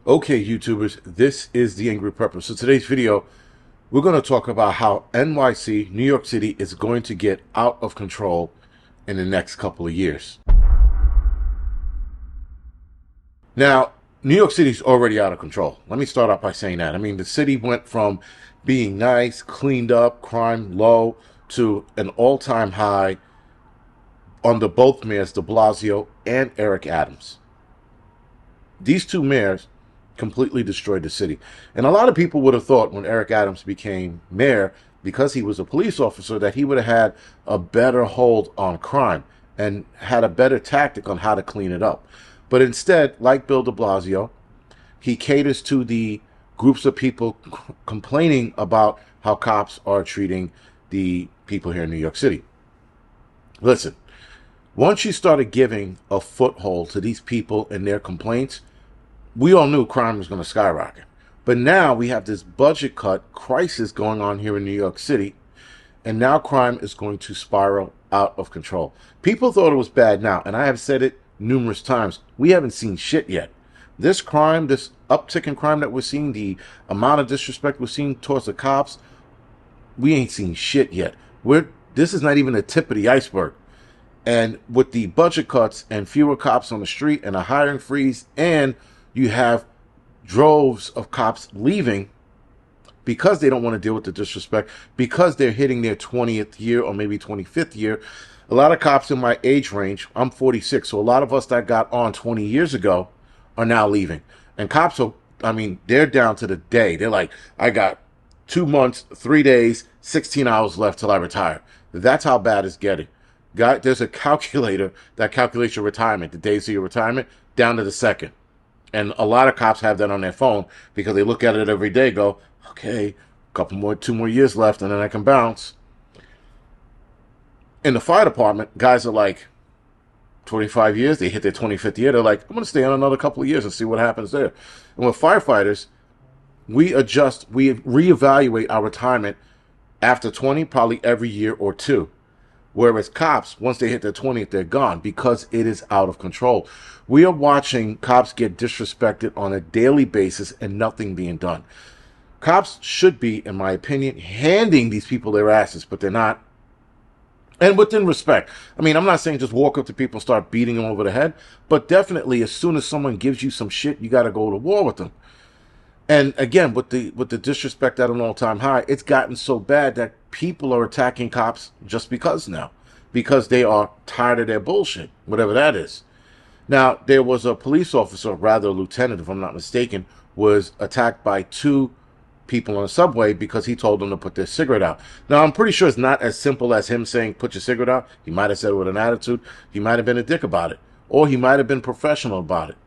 Okay, YouTubers, this is the Angry Prepper. So today's video, we're going to talk about how NYC, New York City, is going to get out of control in the next couple of years. Now, New York City's already out of control. Let me start off by saying that. I mean, the city went from being nice, cleaned up, crime low, to an all-time high under both mayors, de Blasio and Eric Adams. These two mayors completely destroyed the city. And a lot of people would have thought when Eric Adams became mayor, because he was a police officer, that he would have had a better hold on crime and had a better tactic on how to clean it up. But instead, like Bill de Blasio, he caters to the groups of people complaining about how cops are treating the people here in New York City. Listen, once you started giving a foothold to these people and their complaints, we all knew crime was going to skyrocket. But now we have this budget cut crisis going on here in New York City, and now crime is going to spiral out of control. People thought it was bad now, and I have said it numerous times. We haven't seen shit yet. This crime, this uptick in crime that we're seeing, the amount of disrespect we're seeing towards the cops, we ain't seen shit yet. This is not even the tip of the iceberg. And with the budget cuts and fewer cops on the street and a hiring freeze, and you have droves of cops leaving because they don't want to deal with the disrespect, because they're hitting their 20th year or maybe 25th year. A lot of cops in my age range, I'm 46, so a lot of us that got on 20 years ago are now leaving. And cops are, they're down to the day. They're like, I got 2 months, 3 days, 16 hours left till I retire. That's how bad it's getting. There's a calculator that calculates your retirement, the days of your retirement, down to the second. And a lot of cops have that on their phone because they look at it every day, go, okay, 2 more years left, and then I can bounce. In the fire department, guys are like 25 years, they hit their 25th year, they're like, I'm going to stay on another couple of years and see what happens there. And with firefighters, we reevaluate our retirement after 20, probably every year or two. Whereas cops, once they hit their 20th, they're gone because it is out of control. We are watching cops get disrespected on a daily basis and nothing being done. Cops should be, in my opinion, handing these people their asses, but they're not. And within respect. I'm not saying just walk up to people and start beating them over the head, but definitely as soon as someone gives you some shit, you got to go to war with them. And again, with the disrespect at an all-time high, it's gotten so bad that people are attacking cops just because now. Because they are tired of their bullshit, whatever that is. Now, there was a police officer, rather a lieutenant, if I'm not mistaken, was attacked by 2 people on the subway because he told them to put their cigarette out. Now, I'm pretty sure it's not as simple as him saying, put your cigarette out. He might have said it with an attitude. He might have been a dick about it. Or he might have been professional about it.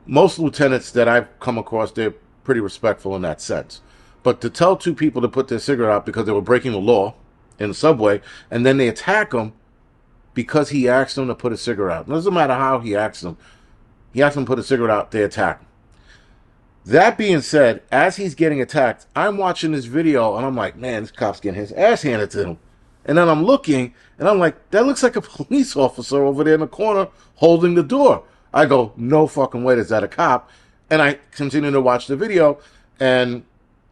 Most lieutenants that I've come across, they're pretty respectful in that sense. But to tell 2 people to put their cigarette out because they were breaking the law in the subway, and then they attack him because he asked them to put a cigarette out. It doesn't matter how he asked them. He asked them to put a cigarette out, they attack him. That being said, as he's getting attacked, I'm watching this video, and I'm like, man, this cop's getting his ass handed to him. And then I'm looking, and I'm like, that looks like a police officer over there in the corner holding the door. I go, no fucking way, is that a cop? And I continue to watch the video, and,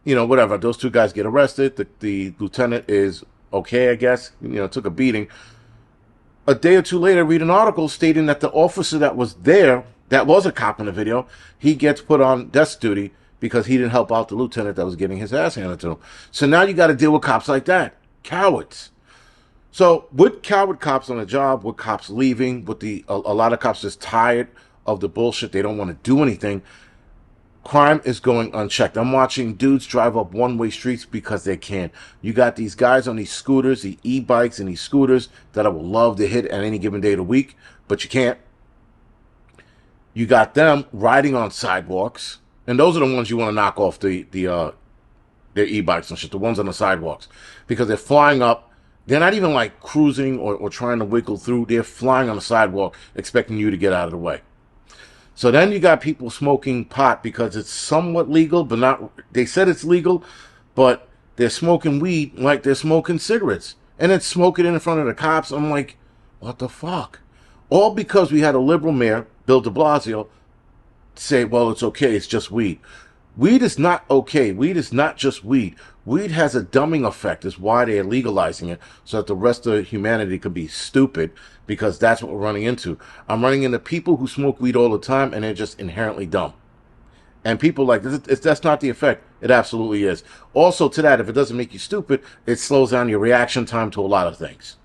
whatever. Those 2 guys get arrested. The lieutenant is okay, I guess. Took a beating. A day or 2 later, I read an article stating that the officer that was there, that was a cop in the video, he gets put on desk duty because he didn't help out the lieutenant that was getting his ass handed to him. So now you got to deal with cops like that. Cowards. So with coward cops on the job, with cops leaving, with a lot of cops just tired of the bullshit, they don't want to do anything, crime is going unchecked. I'm watching dudes drive up one-way streets because they can. You got these guys on these scooters, the e-bikes and these scooters that I would love to hit at any given day of the week, but you can't. You got them riding on sidewalks, and those are the ones you want to knock off their e-bikes and shit, the ones on the sidewalks, because they're flying up. They're not even like cruising or trying to wiggle through. They're flying on the sidewalk, expecting you to get out of the way. So then you got people smoking pot because it's somewhat legal, but not, they said it's legal, but they're smoking weed like they're smoking cigarettes. And then smoking in front of the cops. I'm like, what the fuck? All because we had a liberal mayor, Bill de Blasio, say, well, it's okay, it's just weed. Weed is not okay. Weed is not just weed. Weed has a dumbing effect, is why they are legalizing it, so that the rest of humanity could be stupid, because that's what we're running into. I'm running into people who smoke weed all the time, and they're just inherently dumb. And people like, that's not the effect. It absolutely is. Also, to that, if it doesn't make you stupid, it slows down your reaction time to a lot of things.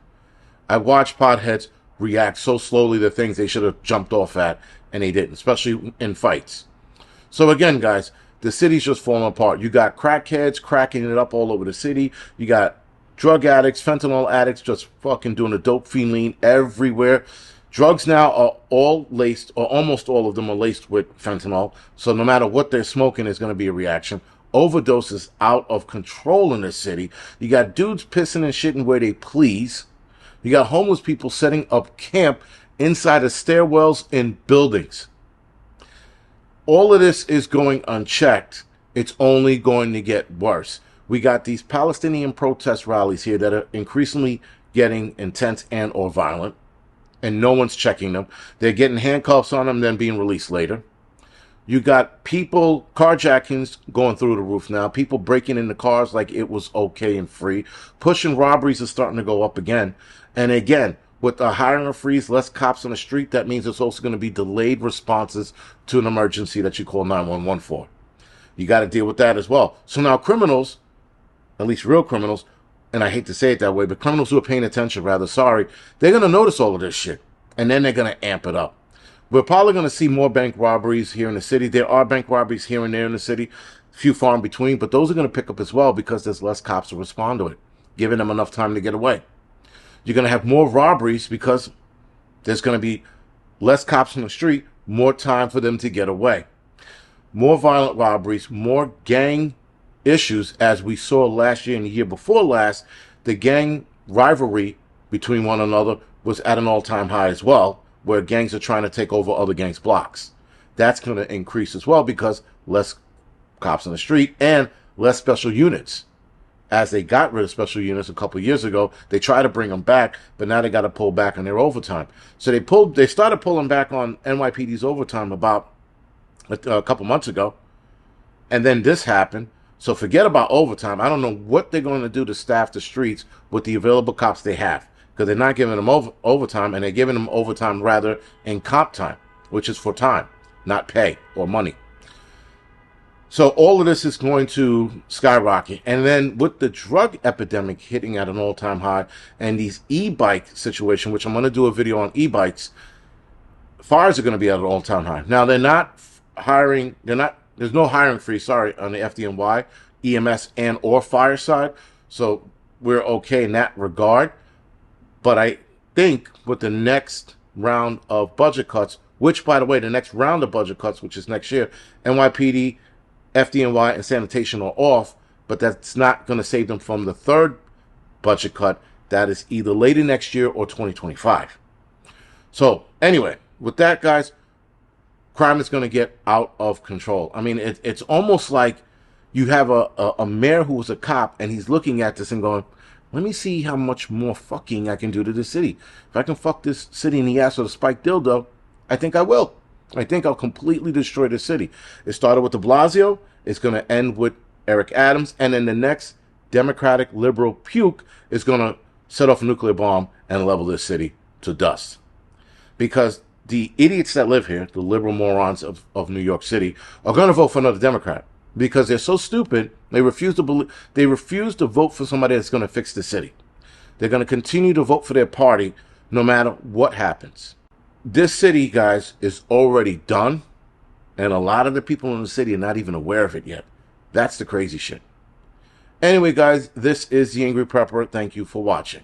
I watch potheads react so slowly to things they should have jumped off at, and they didn't, especially in fights. So again, guys, the city's just falling apart. You got crackheads cracking it up all over the city. You got drug addicts, fentanyl addicts just fucking doing a dope fiend everywhere. Drugs now are all laced, or almost all of them are laced with fentanyl. So no matter what they're smoking, there's going to be a reaction. Overdoses out of control in the city. You got dudes pissing and shitting where they please. You got homeless people setting up camp inside of stairwells in buildings. All of this is going unchecked. It's only going to get worse. We got these Palestinian protest rallies here that are increasingly getting intense and or violent, and no one's checking them. They're getting handcuffs on them, then being released later. You got people, carjackings going through the roof now, people breaking into cars like it was okay and free. Pushing robberies is starting to go up again. And again, with the hiring a freeze, less cops on the street, that means it's also going to be delayed responses to an emergency that you call 911 for. You got to deal with that as well. So now criminals, at least real criminals, and I hate to say it that way, but criminals who are paying attention, rather, sorry, they're going to notice all of this shit. And then they're going to amp it up. We're probably going to see more bank robberies here in the city. There are bank robberies here and there in the city, few far in between, but those are going to pick up as well because there's less cops to respond to it, giving them enough time to get away. You're going to have more robberies because there's going to be less cops on the street, more time for them to get away. More violent robberies, more gang issues, as we saw last year and the year before last. The gang rivalry between one another was at an all-time high as well, where gangs are trying to take over other gangs' blocks. That's going to increase as well because less cops on the street and less special units. As they got rid of special units a couple of years ago, they tried to bring them back, but now they got to pull back on their overtime. So they started pulling back on NYPD's overtime about a couple months ago, and then this happened. So forget about overtime. I don't know what they're going to do to staff the streets with the available cops they have, because they're not giving them overtime, and they're giving them overtime rather in comp time, which is for time, not pay or money. So all of this is going to skyrocket. And then with the drug epidemic hitting at an all-time high and these e-bike situation, which I'm going to do a video on e-bikes, fires are going to be at an all-time high. Now, there's no hiring freeze, on the FDNY, EMS, and or fire side. So we're okay in that regard. But I think with the next round of budget cuts, which, by the way, the next round of budget cuts, which is next year, NYPD, FDNY, and sanitation are off, but that's not going to save them from the third budget cut that is either later next year or 2025. So anyway, with that, guys, crime is going to get out of control. I mean, it's almost like you have a mayor who was a cop, and he's looking at this and going, let me see how much more fucking I can do to this city. If I can fuck this city in the ass with a spiked dildo, I think I will. I think I'll completely destroy the city. It started with de Blasio. It's going to end with Eric Adams. And then the next Democratic liberal puke is going to set off a nuclear bomb and level this city to dust. Because the idiots that live here, the liberal morons of New York City, are going to vote for another Democrat. Because they're so stupid, they refuse to vote for somebody that's going to fix the city. They're going to continue to vote for their party no matter what happens. This city, guys, is already done, and a lot of the people in the city are not even aware of it yet. That's the crazy shit. Anyway, guys, this is The Angry Prepper. Thank you for watching.